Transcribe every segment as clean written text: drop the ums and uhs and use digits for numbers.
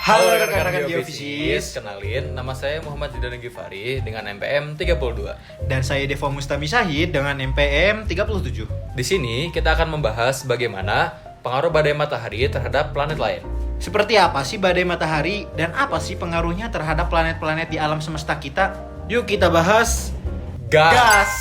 Halo rekan-rekan Geofisis. Kenalin, nama saya Muhammad Zidan Gifari dengan NPM 32. Dan saya Devo Mustami Syahid dengan NPM 37. Di sini kita akan membahas bagaimana pengaruh badai matahari terhadap planet lain. Seperti apa sih badai matahari dan apa sih pengaruhnya terhadap planet-planet di alam semesta kita? Yuk kita bahas. Gas!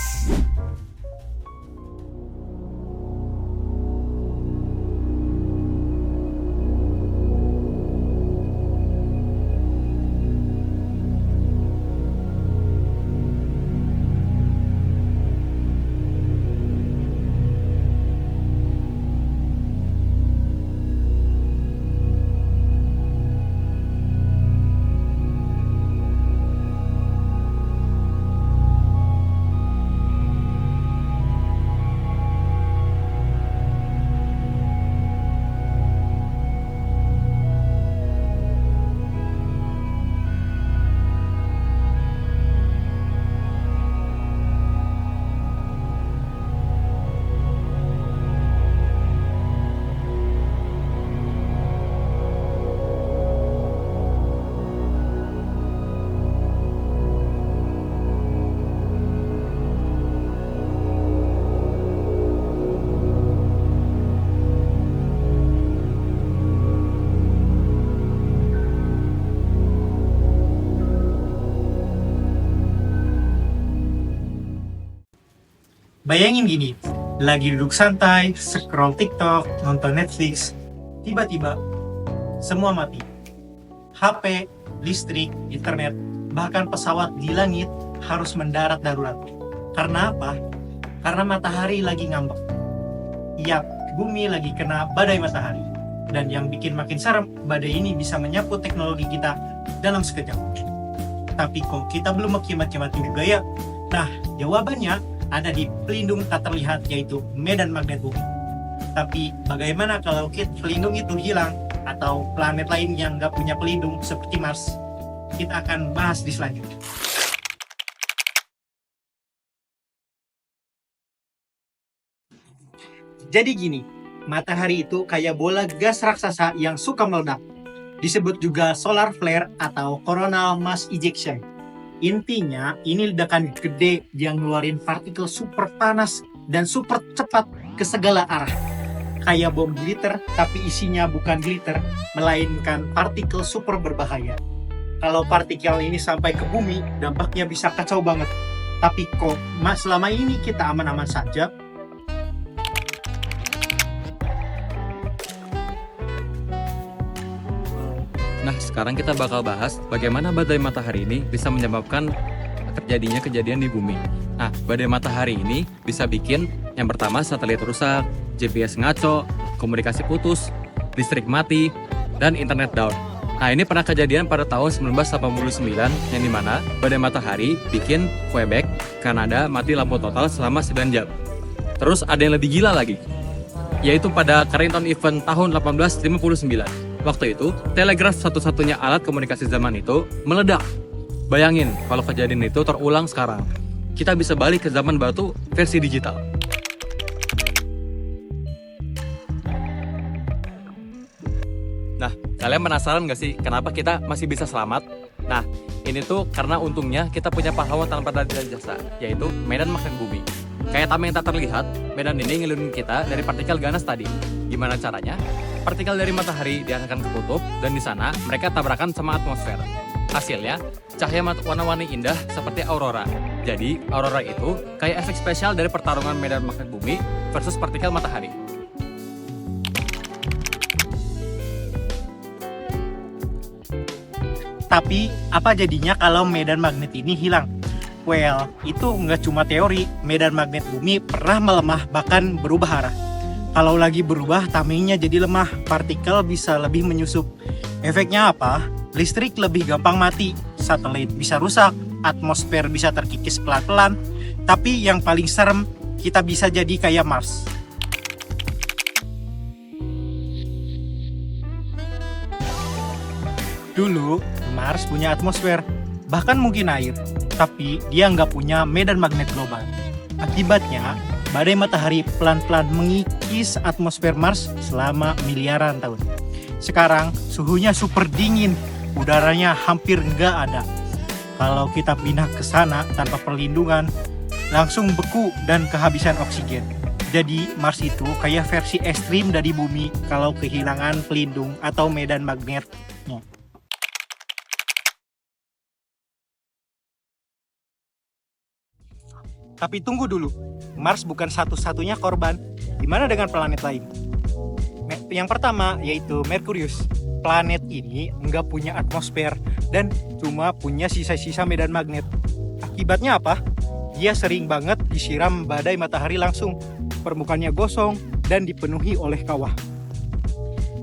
Bayangin gini, lagi duduk santai, scroll TikTok, nonton Netflix, tiba-tiba semua mati. HP, listrik, internet, bahkan pesawat di langit harus mendarat darurat. Karena apa? Karena matahari lagi ngambek. Yap, bumi lagi kena badai matahari. Dan yang bikin makin serem, badai ini bisa menyapu teknologi kita dalam sekejap. Tapi kok kita belum maki-maki juga ya? Nah, jawabannya ada di pelindung tak terlihat, yaitu medan magnet bumi. Tapi bagaimana kalau pelindung itu hilang atau planet lain yang nggak punya pelindung seperti Mars? Kita akan bahas di selanjutnya. Jadi gini, matahari itu kayak bola gas raksasa yang suka meledak. Disebut juga solar flare atau coronal mass ejection. Intinya, ini ledakan gede yang ngeluarin partikel super panas dan super cepat ke segala arah. Kayak bom glitter, tapi isinya bukan glitter, melainkan partikel super berbahaya. Kalau partikel ini sampai ke bumi, dampaknya bisa kacau banget. Tapi kok selama ini kita aman-aman saja? Nah, sekarang kita bakal bahas bagaimana badai matahari ini bisa menyebabkan terjadinya kejadian di bumi. Nah, badai matahari ini bisa bikin yang pertama satelit rusak, GPS ngaco, komunikasi putus, listrik mati, dan internet down. Nah, ini pernah kejadian pada tahun 1989 yang dimana badai matahari bikin Quebec, Kanada mati lampu total selama 9 jam. Terus ada yang lebih gila lagi, yaitu pada Carrington Event tahun 1859. Waktu itu, telegraf satu-satunya alat komunikasi zaman itu meledak. Bayangin kalau kejadian itu terulang sekarang. Kita bisa balik ke zaman batu versi digital. Nah, kalian penasaran gak sih kenapa kita masih bisa selamat? Nah, ini tuh karena untungnya kita punya pahlawan tanpa dana jasa, yaitu medan magnet bumi. Kayak tameng yang tak terlihat, medan ini ngelindungin kita dari partikel ganas tadi. Gimana caranya? Partikel dari matahari diarahkan ke kutub, dan di sana mereka tabrakan sama atmosfer. Hasilnya, cahaya warna-warni indah seperti aurora. Jadi, aurora itu kayak efek spesial dari pertarungan medan magnet bumi versus partikel matahari. Tapi, apa jadinya kalau medan magnet ini hilang? Well, itu nggak cuma teori, medan magnet bumi pernah melemah bahkan berubah arah. Kalau lagi berubah, timingnya jadi lemah, partikel bisa lebih menyusup. Efeknya apa? Listrik lebih gampang mati, satelit bisa rusak, atmosfer bisa terkikis pelan-pelan, tapi yang paling serem, kita bisa jadi kayak Mars. Dulu, Mars punya atmosfer, bahkan mungkin air, tapi dia nggak punya medan magnet global. Akibatnya, badai matahari pelan-pelan mengikis atmosfer Mars selama miliaran tahun. Sekarang suhunya super dingin, udaranya hampir nggak ada. Kalau kita pindah ke sana tanpa perlindungan, langsung beku dan kehabisan oksigen. Jadi Mars itu kayak versi ekstrim dari bumi kalau kehilangan pelindung atau medan magnetnya. Tapi tunggu dulu, Mars bukan satu-satunya korban. Gimana dengan planet lain? Yang pertama yaitu Merkurius. Planet ini nggak punya atmosfer dan cuma punya sisa-sisa medan magnet. Akibatnya apa? Dia sering banget disiram badai matahari langsung. Permukaannya gosong dan dipenuhi oleh kawah.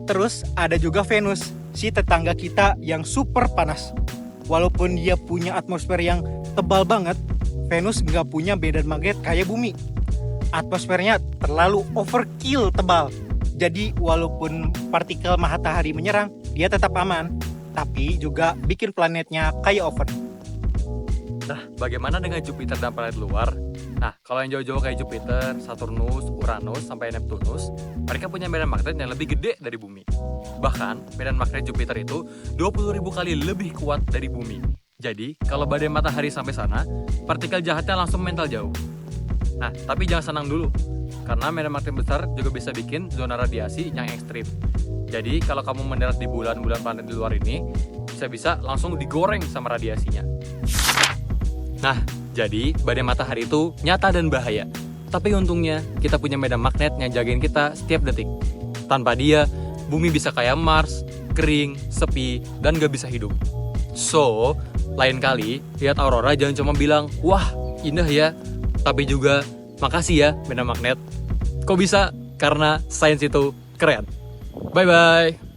Terus ada juga Venus, si tetangga kita yang super panas. Walaupun dia punya atmosfer yang tebal banget, Venus nggak punya medan magnet kayak bumi. Atmosfernya terlalu overkill tebal. Jadi walaupun partikel matahari menyerang, dia tetap aman. Tapi juga bikin planetnya kayak oven. Nah, bagaimana dengan Jupiter dan planet luar? Nah, kalau yang jauh-jauh kayak Jupiter, Saturnus, Uranus, sampai Neptunus, mereka punya medan magnet yang lebih gede dari bumi. Bahkan, medan magnet Jupiter itu 20.000 kali lebih kuat dari bumi. Jadi, kalau badai matahari sampai sana, partikel jahatnya langsung mental jauh. Nah, tapi jangan senang dulu, karena medan magnet besar juga bisa bikin zona radiasi yang ekstrim. Jadi, kalau kamu mendarat di bulan-bulan planet di luar ini, bisa-bisa langsung digoreng sama radiasinya. Nah, jadi badai matahari itu nyata dan bahaya. Tapi untungnya, kita punya medan magnet yang jagain kita setiap detik. Tanpa dia, bumi bisa kayak Mars, kering, sepi, dan gak bisa hidup. So, lain kali, lihat aurora jangan cuma bilang, wah, indah ya. Tapi juga, makasih ya medan magnet. Kok bisa? Karena sains itu keren. Bye-bye.